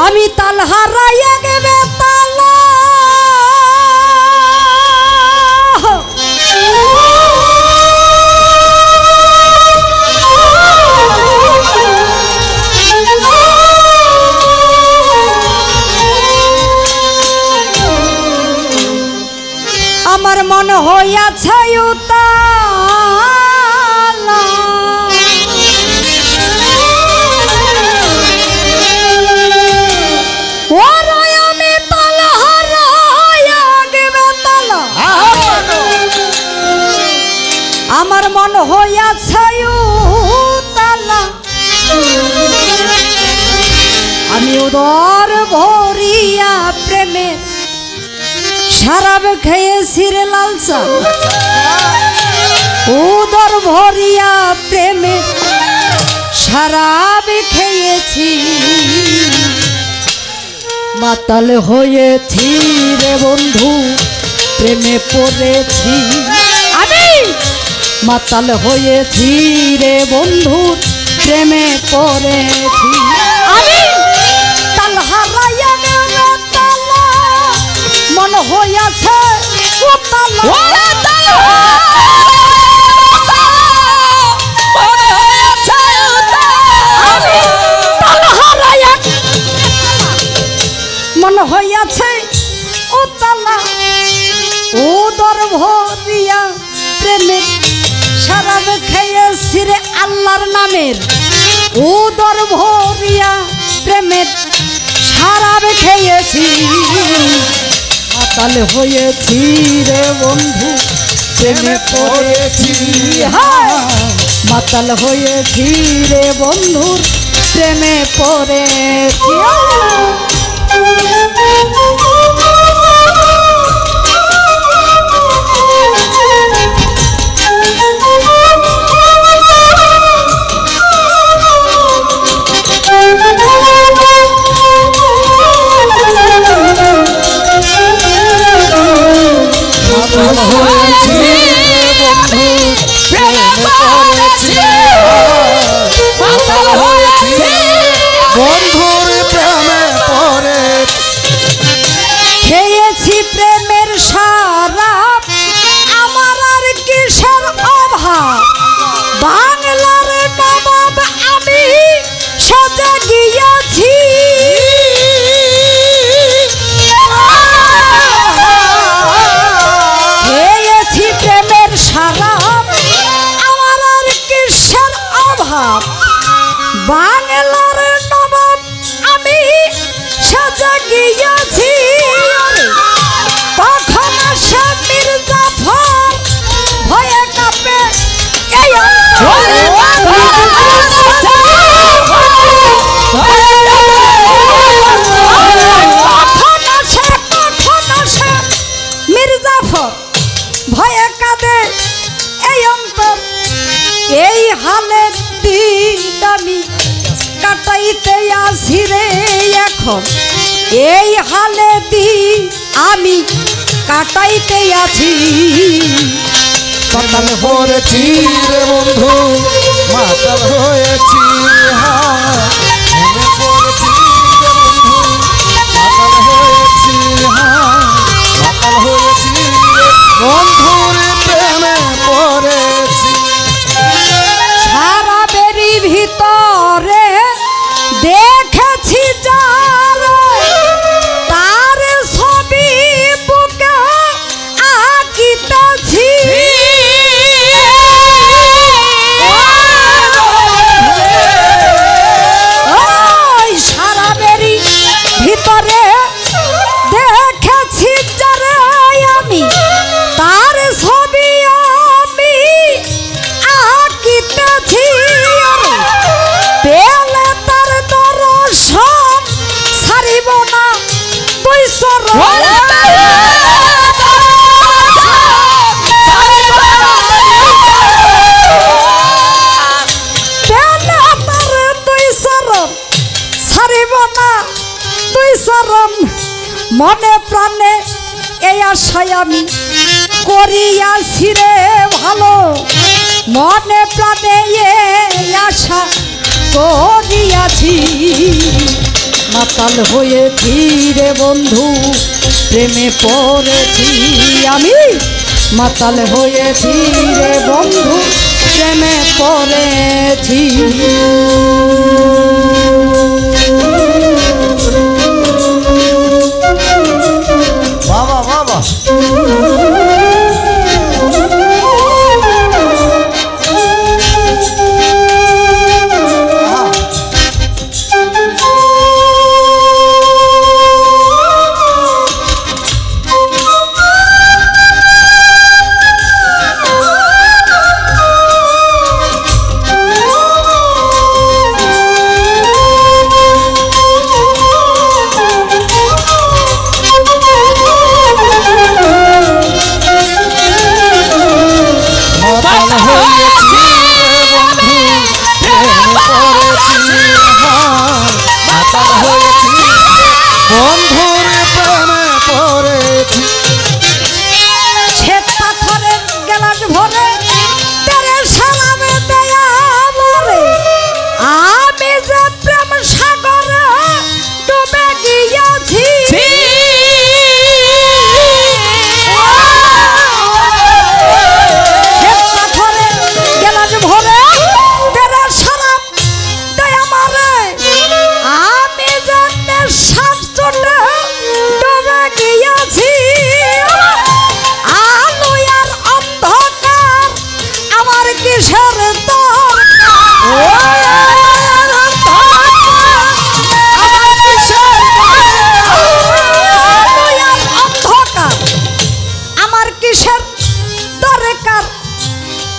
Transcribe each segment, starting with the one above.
আমি তাল হারাইয়া গেবে তালা আমার মন হইয়াছে উতালা আমি তাল হারাইয়া গেবে তালা আমার মন হইয়াছে উতালা আমি উদর ভরিয়া প্রেমে শরাব খেয়েছি রে লালসা উদর ভরিয়া প্রেমে শরাব খেয়েছি মাতাল হয়েছি রে বন্ধু প্রেমে পড়েছি আমি মাতাল হয়েছি রে বন্ধু প্রেমে পড়েছি আমি তাল হারাইয়া গেলে তালা মন হইয়াছে মন হইয়াছে ও তালা উদর ভরিয়া প্রেমে শরাব খেয়েছি রে আল্লাহর নামের উদর ভরিয়া প্রেমের শরাব খেয়েছি মাতাল হয়েছি রে বন্ধু প্রেমে পড়েছি মাতাল হয়েছি রে বন্ধুর প্রেমে পড়েছি বন্ধুর প্রেমে পড়ে খেয়েছি প্রেমের শরাব আমার আর কিসের অভাব বাংলার নবাব আমি সাজা গিয়েছি খেয়েছি প্রেমের শরাব আমার আর কিসের অভাব বাংলার নবাব আমি সাজা গিয়েছি তখন সে মির্জাফর ভয়ে কাঁপে মির্জাফর ভয়ে কাঁদে এই অন্তর এই হালে দিন আমি কাটাইতে আসি রে এখন এই হালে দিন আমি কাটাইতে আছি মাতাল হয়েছি রে বন্ধু মাতাল হয়েছি প্রেমে পড়েছি রে বন্ধু মাতাল হয়েছি মাতাল হয়েছি বন্ধুর প্রেমে পড়েছি শরাবেরই ভিতরে দেখেছি যার তার ছবি বুকে আঁকিতেছি ওই শরাবেরই ভিতরে দেখেছি যারে আমি তার ছবি আমি আঁকিতেছি পেলে তার দর্শন ছাড়িব না তুই ছাড়িব না তুই চরণ মনে প্রাণে এই আশায় আমি করিয়াছি রে ভালো মনে প্রাণে এই আশা করিয়াছি মাতাল হয়েছি রে বন্ধু প্রেমে পড়েছি আমি মাতাল হয়েছি রে বন্ধু প্রেমে পড়েছি বাবা বাবা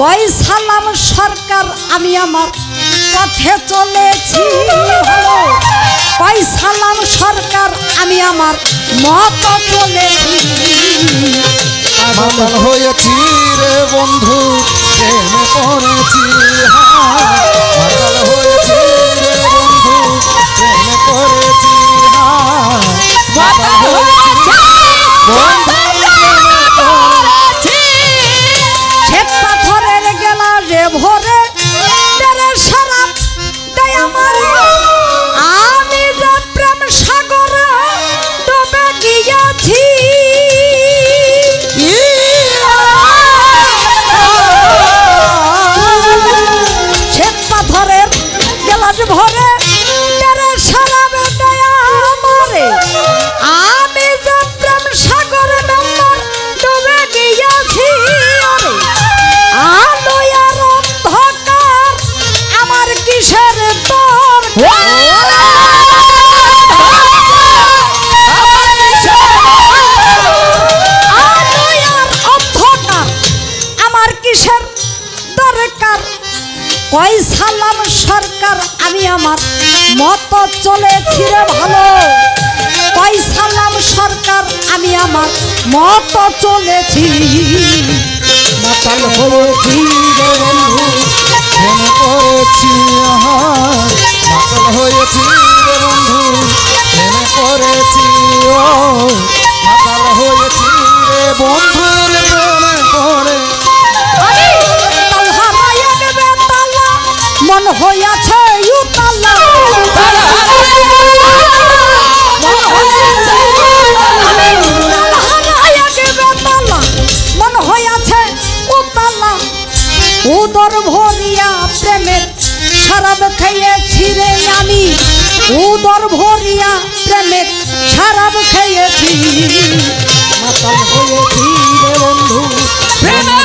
কই সালাম সরকার আমি আমার পথে চলেছি ভালো কই সালাম সরকার আমি আমার মত চলেছি মাতাল হয়েছি রে বন্ধু প্রেমে পড়েছি মাতাল হয়েছি রে বন্ধু প্রেমে পড়েছি মাতাল হয়েছি বন্ধু ভরে তেরে সারা দেয় আমার আমি যে প্রেম সাগরে ডুবে গিয়েছি শ্বেত পাথরের গ্লাস ভরে তেরে সারা দেয় আমারে আমি যে প্রেম সাগরে ডুবে গিয়েছি কিসের তোর আমার কিসের দরকার কই সালাম সরকার আমি আমার মত চলেছি রে ভালো কই সালাম সরকার আমি আমার মত চলেছি মাতাল হয়েছি রে বন্ধু প্রেমে পড়েছি মাতাল হয়েছি রে বন্ধু প্রেমে পড়েছি মাতাল হয়েছি রে বন্ধুর প্রেমে পড়ে মন হইয়াছে উতালা মন হইয়াছে উতালা উদর ভরিয়া প্রেমের শরাব খেয়েছি রে আমি উদর ভরিয়া প্রেমের শরাব খেয়েছি মাতাল হয়েছি রে বন্ধু প্রেমে